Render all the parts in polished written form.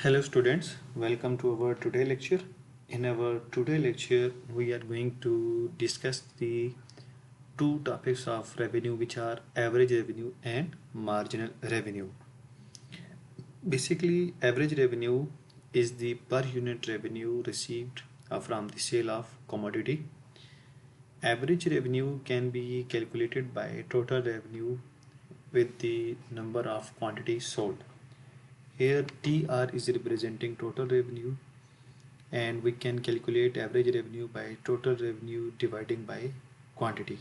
Hello students, welcome to our today lecture. In our today lecture, we are going to discuss the two topics of revenue, which are average revenue and marginal revenue. Basically, average revenue is the per unit revenue received from the sale of commodity. Average revenue can be calculated by total revenue with the number of quantities sold. Here TR is representing total revenue, and we can calculate average revenue by total revenue dividing by quantity.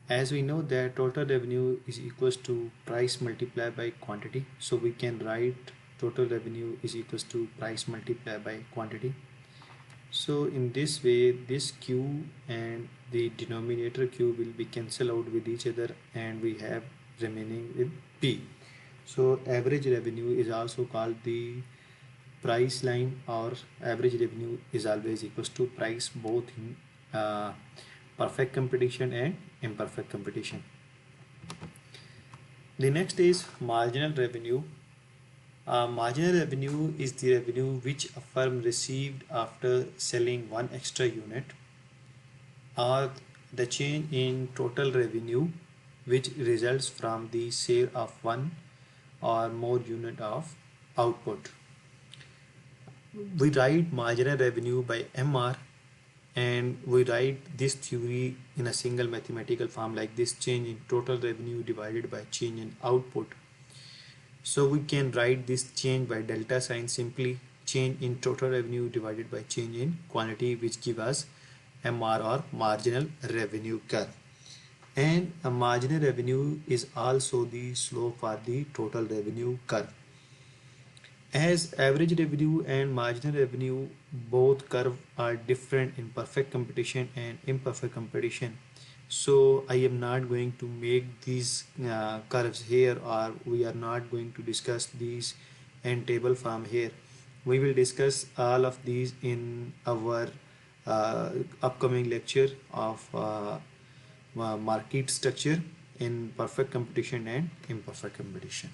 As we know that total revenue is equals to price multiplied by quantity, so we can write total revenue is equals to price multiplied by quantity. So in this way, this Q and the denominator Q will be cancelled out with each other, and we have remaining with P. So average revenue is also called the price line, or average revenue is always equals to price both in perfect competition and imperfect competition. The next is marginal revenue. Marginal revenue is the revenue which a firm received after selling one extra unit, or the change in total revenue which results from the sale of one or more unit of output. We write marginal revenue by MR, and we write this theory in a single mathematical form like this: change in total revenue divided by change in output. So we can write this change by delta sign, simply change in total revenue divided by change in quantity, which give us MR, or marginal revenue curve. And a marginal revenue is also the slope for the total revenue curve. As average revenue and marginal revenue, both curve are different in perfect competition and imperfect competition, so I am not going to make these curves here, or we are not going to discuss these in table form here. We will discuss all of these in our upcoming lecture of market structure in perfect competition and imperfect competition.